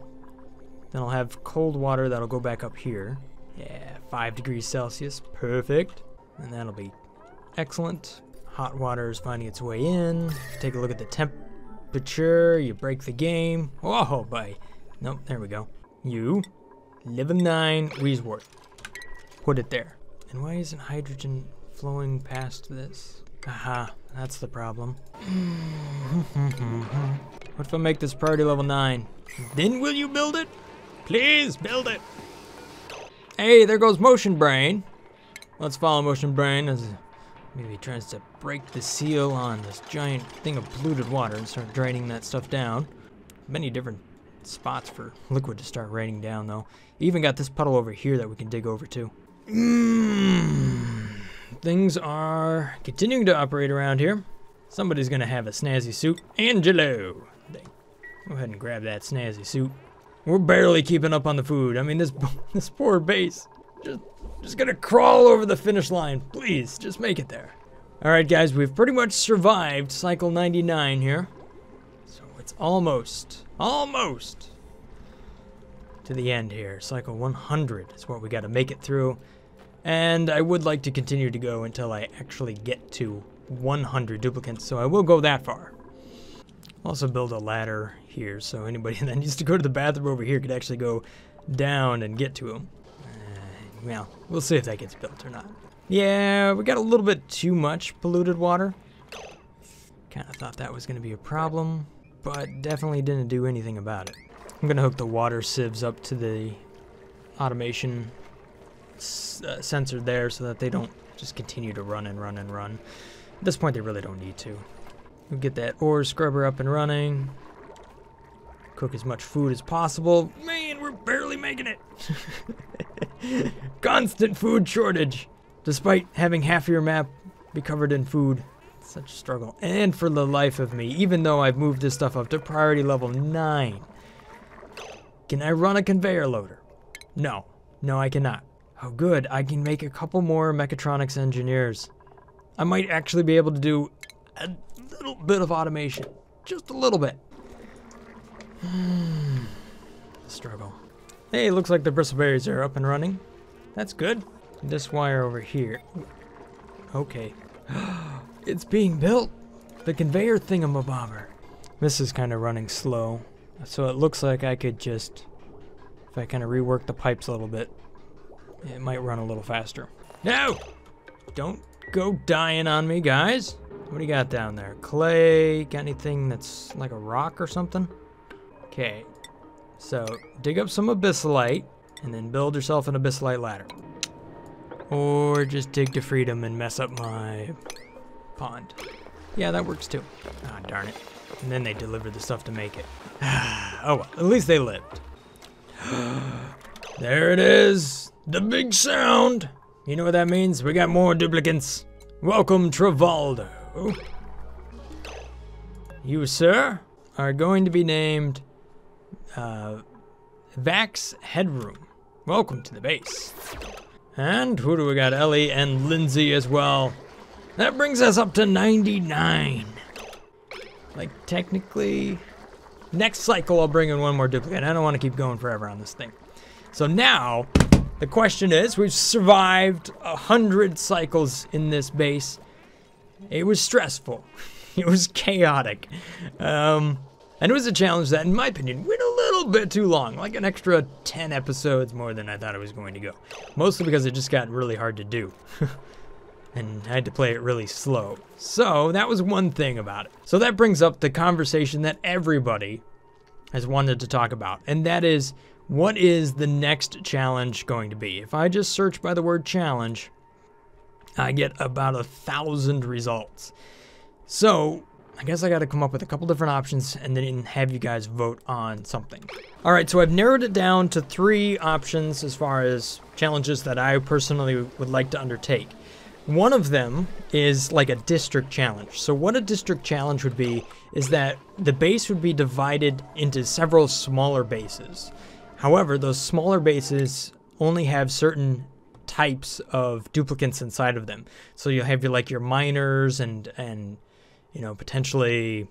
then I'll have cold water that'll go back up here. Yeah, 5 degrees Celsius, perfect. And that'll be excellent. Hot water is finding its way in. Take a look at the temperature, you break the game. Whoa, boy. Nope, there we go. You, level 9, Weezwort. Put it there. And why isn't hydrogen flowing past this? Aha, that's the problem. What if I make this priority level 9? Then will you build it? Please build it. Hey, there goes Motion Brain. Let's follow Motion Brain as maybe he tries to break the seal on this giant thing of polluted water and start draining that stuff down. Many different spots for liquid to start raining down, though. Even got this puddle over here that we can dig over to. Things are continuing to operate around here. Somebody's gonna have a snazzy suit. Angelo! Go ahead and grab that snazzy suit. We're barely keeping up on the food. I mean, this poor base. Just gonna crawl over the finish line. Please, just make it there. Alright guys, we've pretty much survived cycle 99 here. So it's almost to the end here. Cycle 100 is what we gotta make it through. And I would like to continue to go until I actually get to 100 duplicants, so I will go that far. Also build a ladder here, so anybody that needs to go to the bathroom over here could actually go down and get to them. Well, we'll see if that gets built or not. Yeah, we got a little bit too much polluted water. Kind of thought that was going to be a problem, but definitely didn't do anything about it. I'm going to hook the water sieves up to the automation sensor there so that they don't just continue to run and run and run. At this point, they really don't need to. We'll get that ore scrubber up and running. Cook as much food as possible. Man, we're barely making it. Constant food shortage. Despite having half of your map be covered in food. Such a struggle. And for the life of me, even though I've moved this stuff up to priority level 9, can I run a conveyor loader? No. No, I cannot. Oh, good. I can make a couple more mechatronics engineers. I might actually be able to do a little bit of automation. Just a little bit. Struggle. Hey, looks like the bristleberries are up and running. That's good. This wire over here. Okay. It's being built. The conveyor thingamabobber. This is kind of running slow. So it looks like I could just, if I kind of rework the pipes a little bit, it might run a little faster. No! Don't go dying on me, guys. What do you got down there? Clay? Got anything that's like a rock or something? Okay. So, dig up some abyssalite, and then build yourself an abyssalite ladder. Or just dig to freedom and mess up my pond. Yeah, that works too. Ah, darn it. And then they delivered the stuff to make it. Oh well, at least they lived. There it is. The big sound. You know what that means? We got more duplicants. Welcome, Travaldo. You, sir, are going to be named Vax Headroom. Welcome to the base. And who do we got? Ellie and Lindsay as well. That brings us up to 99. Like, technically, next cycle I'll bring in one more duplicate. I don't want to keep going forever on this thing. So now, the question is, we've survived 100 cycles in this base. It was stressful. It was chaotic. And it was a challenge that, in my opinion, went a little bit too long. Like an extra 10 episodes more than I thought it was going to go. Mostly because it just got really hard to do. And I had to play it really slow. So that was one thing about it. So that brings up the conversation that everybody has wanted to talk about. And that is, what is the next challenge going to be? If I just search by the word challenge, I get about 1,000 results. So I guess I got to come up with a couple different options and then have you guys vote on something. All right, so I've narrowed it down to 3 options as far as challenges that I personally would like to undertake. One of them is like a district challenge. So what a district challenge would be is that the base would be divided into several smaller bases. However, those smaller bases only have certain types of duplicants inside of them. So you'll have your miners and you know, potentially,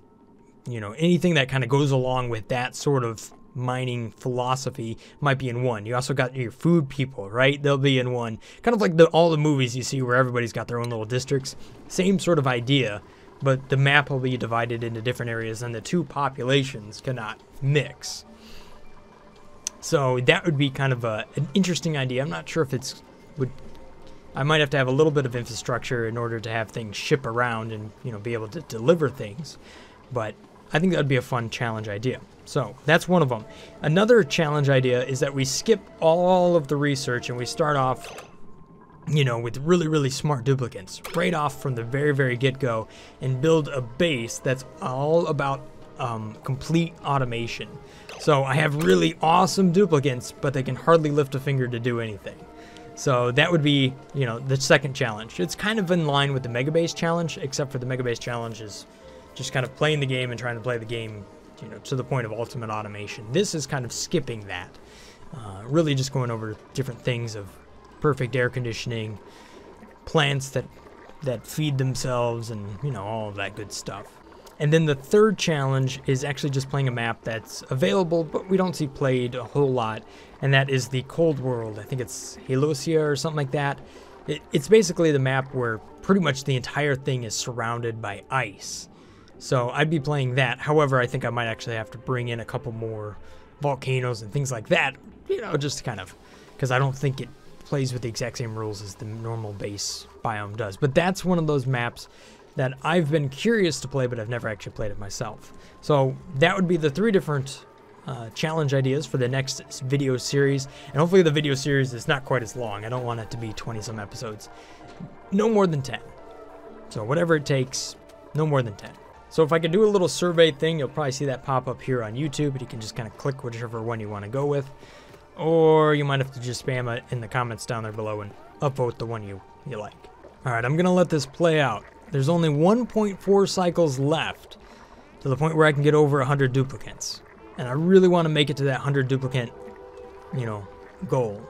you know, anything that kind of goes along with that sort of mining philosophy might be in one. You also got your food people, right? They'll be in one. Kind of like all the movies you see where everybody's got their own little districts. Same sort of idea, but the map will be divided into different areas and the two populations cannot mix. So that would be kind of an interesting idea. I'm not sure if I might have to have a little bit of infrastructure in order to have things ship around and, you know, be able to deliver things. But I think that would be a fun challenge idea. So that's one of them. Another challenge idea is that we skip all of the research and we start off, you know, with really, really smart duplicants right off from the very, very get-go and build a base that's all about complete automation. So I have really awesome duplicants, but they can hardly lift a finger to do anything. So that would be, you know, the second challenge. It's kind of in line with the Mega Base challenge, except for the Mega Base challenge is just kind of playing the game and trying to play the game, you know, to the point of ultimate automation. This is kind of skipping that. Really just going over different things of perfect air conditioning, plants that feed themselves, and, you know, all of that good stuff. And then the third challenge is actually just playing a map that's available, but we don't see played a whole lot, and that is the Cold World. I think it's Halosia or something like that. It's basically the map where pretty much the entire thing is surrounded by ice. So I'd be playing that. However, I think I might actually have to bring in a couple more volcanoes and things like that, you know, just kind of, because I don't think it plays with the exact same rules as the normal base biome does. But that's one of those maps that I've been curious to play, but I've never actually played it myself. So that would be the 3 different challenge ideas for the next video series. And hopefully the video series is not quite as long. I don't want it to be 20-some episodes. No more than 10. So whatever it takes, no more than 10. So if I could do a little survey thing, you'll probably see that pop up here on YouTube, and you can just kind of click whichever one you want to go with. Or you might have to just spam it in the comments down there below and upvote the one you like. Alright, I'm going to let this play out. There's only 1.4 cycles left to the point where I can get over 100 duplicants. And I really want to make it to that 100 duplicant, you know, goal.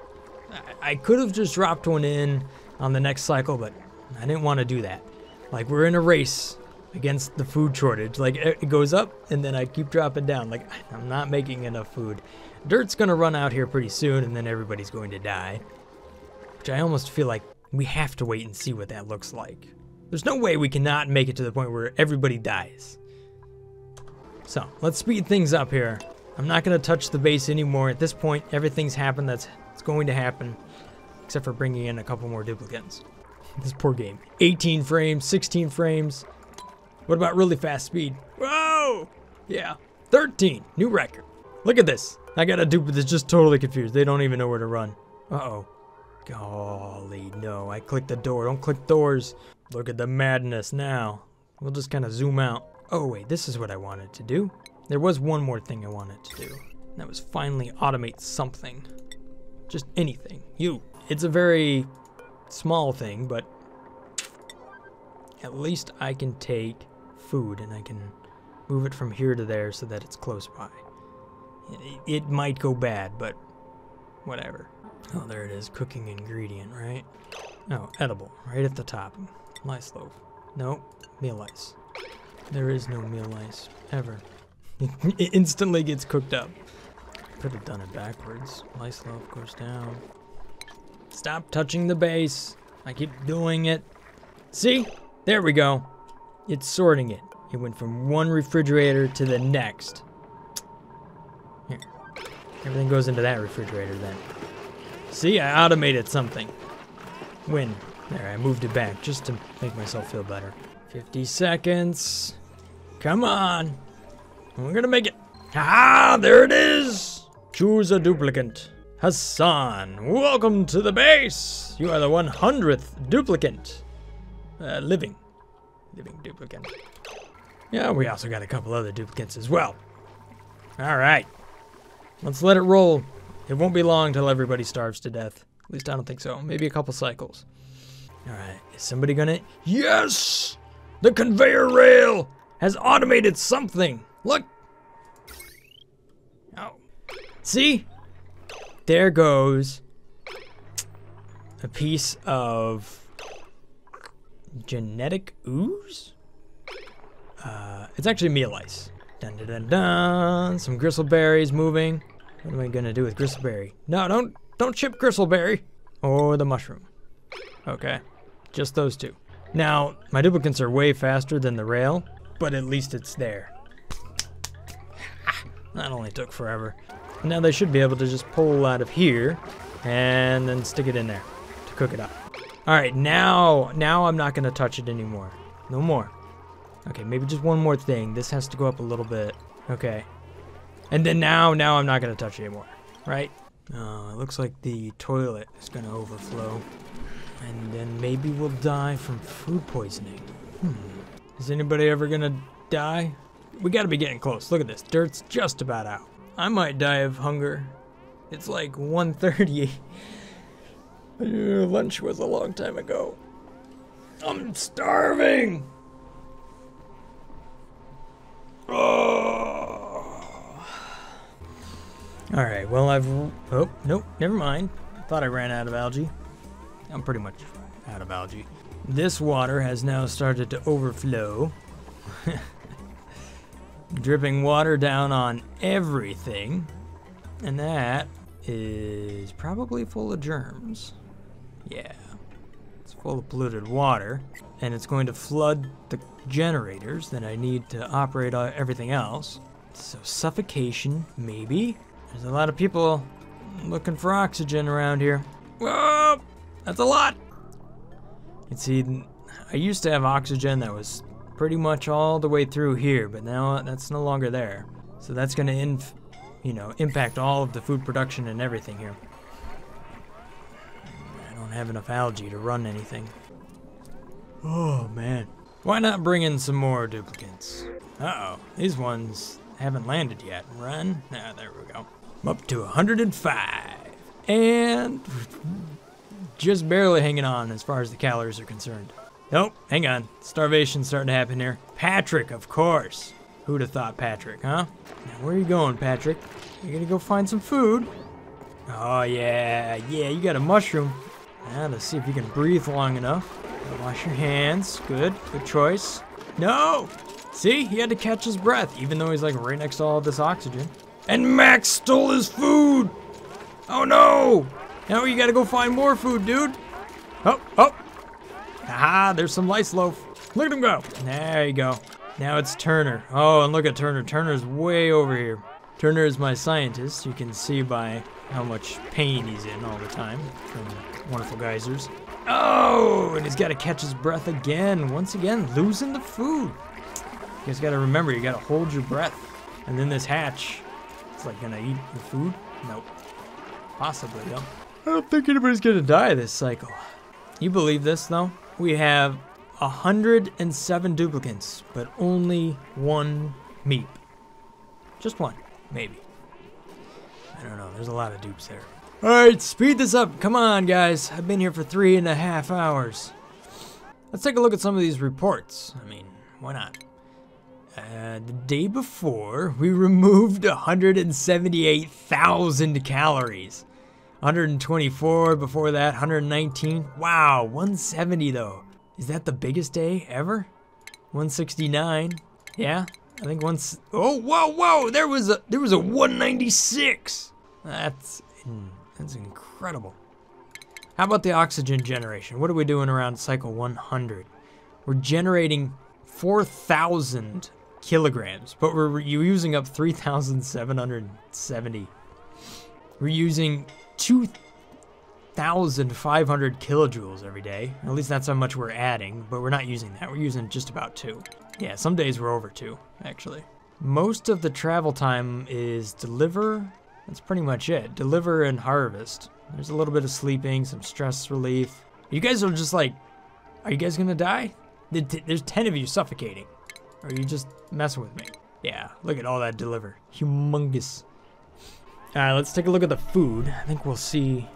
I could have just dropped one in on the next cycle, but I didn't want to do that. Like, we're in a race against the food shortage. Like, it goes up and then I keep dropping down. Like, I'm not making enough food. Dirt's gonna run out here pretty soon and then everybody's going to die. Which I almost feel like we have to wait and see what that looks like. There's no way we cannot make it to the point where everybody dies. So, let's speed things up here. I'm not gonna touch the base anymore. At this point, everything's happened that's going to happen. Except for bringing in a couple more duplicants. This poor game. 18 frames, 16 frames. What about really fast speed? Whoa! Yeah, 13, new record. Look at this. I got a dupe that's just totally confused. They don't even know where to run. Uh-oh. Golly, no, I clicked the door. Don't click doors. Look at the madness now. We'll just kind of zoom out. Oh, wait, this is what I wanted to do. There was one more thing I wanted to do. And that was finally automate something. Just anything. You. It's a very small thing, but at least I can take food and I can move it from here to there so that it's close by. It might go bad, but whatever. Oh, there it is. Cooking ingredient, right? Oh, edible. Right at the top. Lice loaf. Nope. Meal ice. There is no meal ice. Ever. It instantly gets cooked up. Could have done it backwards. Lice loaf goes down. Stop touching the base. I keep doing it. See? There we go. It's sorting it. It went from one refrigerator to the next. Here. Everything goes into that refrigerator then. See, I automated something. When? There, I moved it back just to make myself feel better. 50 seconds. Come on. We're gonna make it. Ah, there it is. Choose a duplicant. Hassan, welcome to the base. You are the 100th duplicant. Living duplicant. Yeah, we also got a couple other duplicates as well. All right. Let's let it roll. It won't be long till everybody starves to death. At least I don't think so. Maybe a couple cycles. All right. Is somebody gonna... Yes! The conveyor rail has automated something. Look. Oh. See? There goes a piece of genetic ooze. It's actually meal ice. Dun dun dun dun. Some gristleberries moving. What am I gonna do with gristleberry? No, don't chip gristleberry or the mushroom. Okay, just those two. Now my duplicants are way faster than the rail, but at least it's there. That only took forever. Now they should be able to just pull out of here and then stick it in there to cook it up. All right, now I'm not gonna touch it anymore. No more. Okay, maybe just one more thing. This has to go up a little bit. Okay. And then now I'm not gonna touch it anymore, right? Oh, it looks like the toilet is gonna overflow. And then maybe we'll die from food poisoning. Is anybody ever gonna die? We gotta be getting close. Look at this, dirt's just about out. I might die of hunger. It's like 1:30. Lunch was a long time ago. I'm starving. Oh. All right, well oh, nope, never mind. Thought I ran out of algae. I'm pretty much out of algae. This water has now started to overflow. Dripping water down on everything. And that is probably full of germs. Yeah, it's full of polluted water. And it's going to flood the generators that I need to operate everything else. So suffocation, maybe. There's a lot of people looking for oxygen around here. Whoa, that's a lot. You see, I used to have oxygen that was pretty much all the way through here, but now that's no longer there. So that's gonna impact all of the food production and everything here. I don't have enough algae to run anything. Oh man. Why not bring in some more duplicants? Uh-oh, these ones haven't landed yet. Run. Ah, there we go. I'm up to 105. And just barely hanging on as far as the calories are concerned. Nope, hang on. Starvation's starting to happen here. Patrick, of course. Who'd have thought Patrick, huh? Now, where are you going, Patrick? You gonna go find some food? Oh, yeah, you got a mushroom. Now, let's see if you can breathe long enough. Wash your hands. Good choice. No! See, he had to catch his breath, even though he's like right next to all this oxygen. And Max stole his food! Oh no! Now you gotta go find more food, dude. Oh. Aha, there's some lice loaf. Look at him go. There you go. Now it's Turner. Oh, and look at Turner. Turner's way over here. Turner is my scientist. You can see by how much pain he's in all the time from wonderful geysers. Oh, and he's got to catch his breath again. Once again, losing the food. You guys got to remember, you got to hold your breath. And then this hatch, it's like gonna eat the food? Nope. Possibly, though. I don't think anybody's gonna die this cycle. You believe this, though? We have 107 duplicants, but only one meep. Just one, maybe. I don't know, there's a lot of dupes there. Alright, speed this up. Come on, guys. I've been here for 3.5 hours. Let's take a look at some of these reports. I mean, why not? The day before, we removed 178,000 calories. 124 before that, 119. Wow, 170 though. Is that the biggest day ever? 169. Yeah, I think once. Oh, whoa! There was a 196. That's incredible. How about the oxygen generation? What are we doing around cycle 100? We're generating 4,000 kilograms, but we're using up 3,770. We're using 2,500 kilojoules every day. At least that's how much we're adding, but we're not using that. We're using just about 2. Yeah, some days we're over 2, actually. Most of the travel time is deliver. That's pretty much it. Deliver and harvest. There's a little bit of sleeping, some stress relief. You guys are just like, are you guys gonna die? There's 10 of you suffocating. Or are you just messing with me? Yeah, look at all that deliver. Humongous. Alright, let's take a look at the food. I think we'll see.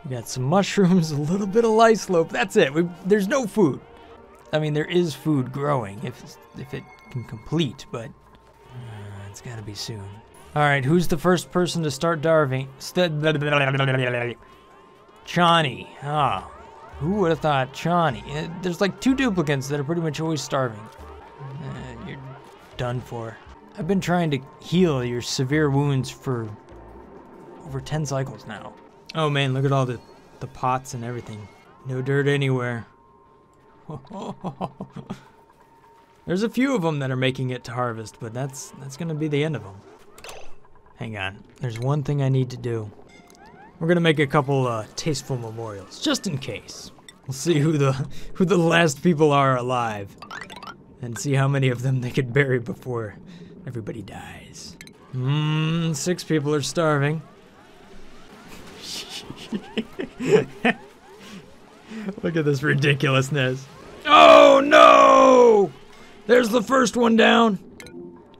We got some mushrooms, a little bit of lice loaf. That's it. There's no food. I mean, there is food growing if it can complete, but it's gotta be soon. Alright, who's the first person to start starving? Chani. Ah, who would have thought Chani? There's like 2 duplicants that are pretty much always starving. You're done for. I've been trying to heal your severe wounds for over 10 cycles now. Oh man, look at all the pots and everything. No dirt anywhere. There's a few of them that are making it to harvest, but that's gonna be the end of them. Hang on, there's one thing I need to do. We're gonna make a couple tasteful memorials, just in case. We'll see who the last people are alive, and see how many of them they could bury before everybody dies. 6 people are starving. Look at this ridiculousness. Oh no! There's the first one down.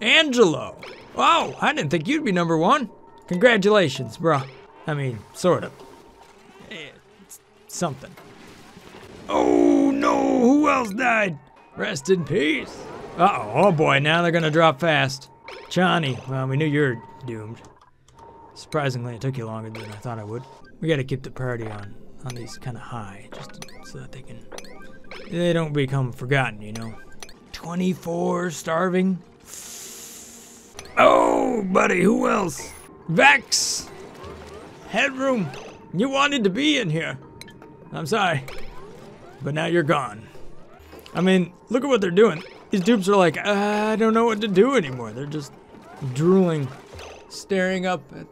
Angelo. Wow, I didn't think you'd be number 1. Congratulations, bro. I mean, sort of. It's something. Oh no, who else died? Rest in peace. Uh-oh, oh boy, now they're gonna drop fast. Chani, well, we knew you were doomed. Surprisingly, it took you longer than I thought it would. We gotta keep the priority on these kind of high, just so that they don't become forgotten, you know. 24 starving. Oh, buddy, who else? Vex! Headroom, you wanted to be in here. I'm sorry, but now you're gone. I mean, look at what they're doing. These dupes are like, I don't know what to do anymore. They're just drooling, staring up at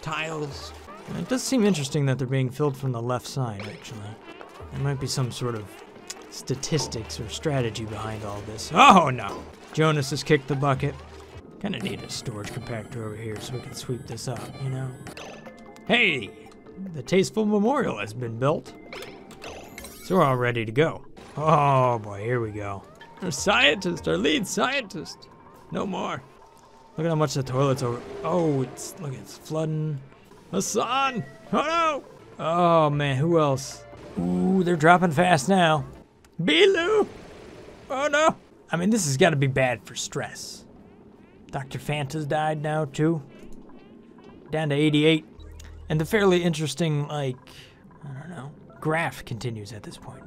tiles. And it does seem interesting that they're being filled from the left side, actually. There might be some sort of statistics or strategy behind all this. Oh, no. Jonas has kicked the bucket. Kind of need a storage compactor over here so we can sweep this up, you know? Hey, the tasteful memorial has been built. So we're all ready to go. Oh boy, here we go. Our scientist, our lead scientist. No more. Look at how much the toilet's over. Oh, look, it's flooding. Hassan! Oh no! Oh man, who else? Ooh, they're dropping fast now. Bilu! Oh no! I mean, this has got to be bad for stress. Dr. Fanta's died now too. Down to 88. And the fairly interesting, like, I don't know, graph continues at this point.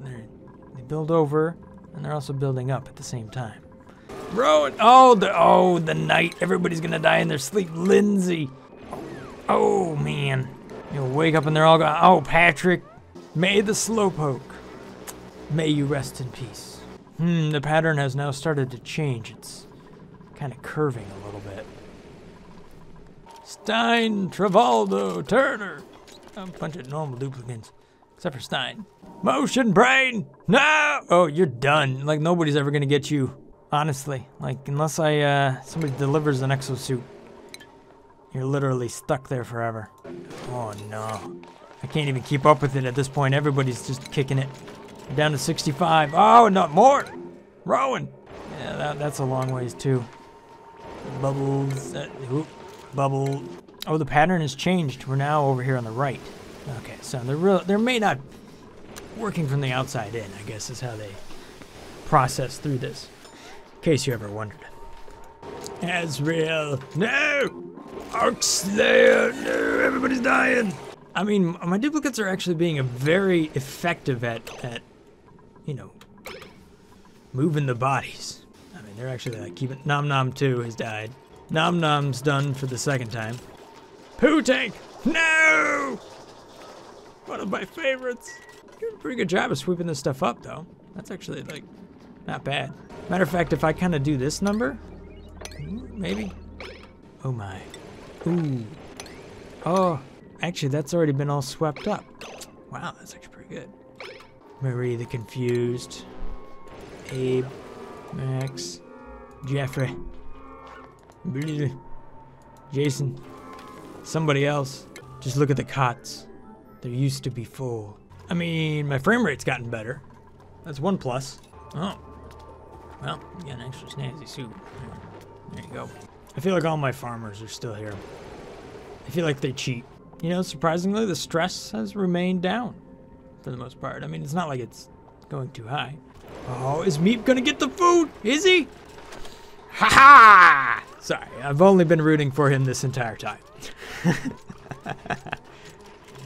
They build over, and they're also building up at the same time. Rowan! Oh, the night. Everybody's gonna die in their sleep. Lindsay! Oh, man. You'll wake up and they're all gone. Oh, Patrick. May the Slowpoke. May you rest in peace. The pattern has now started to change. It's kind of curving a little bit. Stein, Travoldo, Turner. A bunch of normal duplicants, except for Stein. Motion brain, no! Oh, you're done. Like, nobody's ever gonna get you, honestly. Like, unless somebody delivers an exosuit, you're literally stuck there forever. Oh no. I can't even keep up with it at this point. Everybody's just kicking it. We're down to 65. Oh, no, more! Rowan! Yeah, that's a long ways too. Bubbles. Bubble. Oh, the pattern has changed. We're now over here on the right. Okay, so they're may not working from the outside in, I guess is how they process through this. In case you ever wondered. Azrael. No! Arcslayer. No, everybody's dying. I mean, my duplicates are actually being very effective at you know, moving the bodies. I mean, they're actually like keeping. Nom Nom 2 has died. Nom Nom's done for the 2nd time. Poo Tank! No! One of my favorites. You're doing a pretty good job of sweeping this stuff up, though. That's actually, like, not bad. Matter of fact, if I kind of do this number, maybe. Oh my. Ooh. Oh, actually, that's already been all swept up. Wow, that's actually pretty good. Marie the Confused. Abe. Max. Jeffrey. Jason. Somebody else. Just look at the cots. They used to be full. I mean, my frame rate's gotten better. That's one plus. Oh. Well, you got an extra snazzy suit. There you go. I feel like all my farmers are still here. I feel like they cheat. You know, surprisingly, the stress has remained down for the most part. I mean, it's not like it's going too high. Oh, is Meep gonna get the food? Is he? Ha ha! Sorry, I've only been rooting for him this entire time.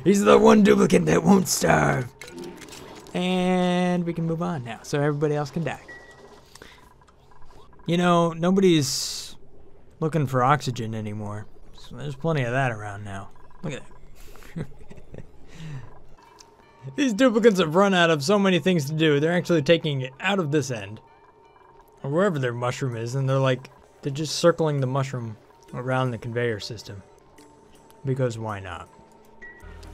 He's the one duplicant that won't starve. And we can move on now, so everybody else can die. You know, nobody's looking for oxygen anymore. So there's plenty of that around now. Look at that. These duplicants have run out of so many things to do. They're actually taking it out of this end, or wherever their mushroom is, and they're just circling the mushroom around the conveyor system. Because why not?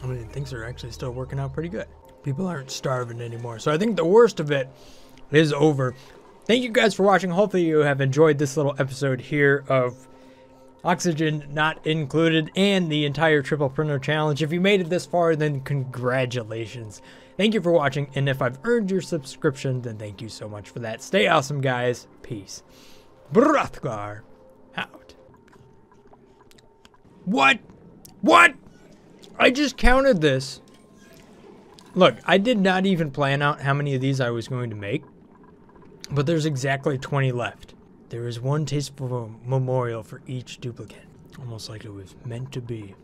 I mean, things are actually still working out pretty good. People aren't starving anymore. So I think the worst of it is over. Thank you guys for watching. Hopefully you have enjoyed this little episode here of Oxygen Not Included and the entire Triple Printer Challenge. If you made it this far, then congratulations. Thank you for watching, and if I've earned your subscription, then thank you so much for that. Stay awesome, guys. Peace. Brothgar out. What? What? I just counted this. Look, I did not even plan out how many of these I was going to make, but there's exactly 20 left. There is one tasteful memorial for each duplicate, almost like it was meant to be.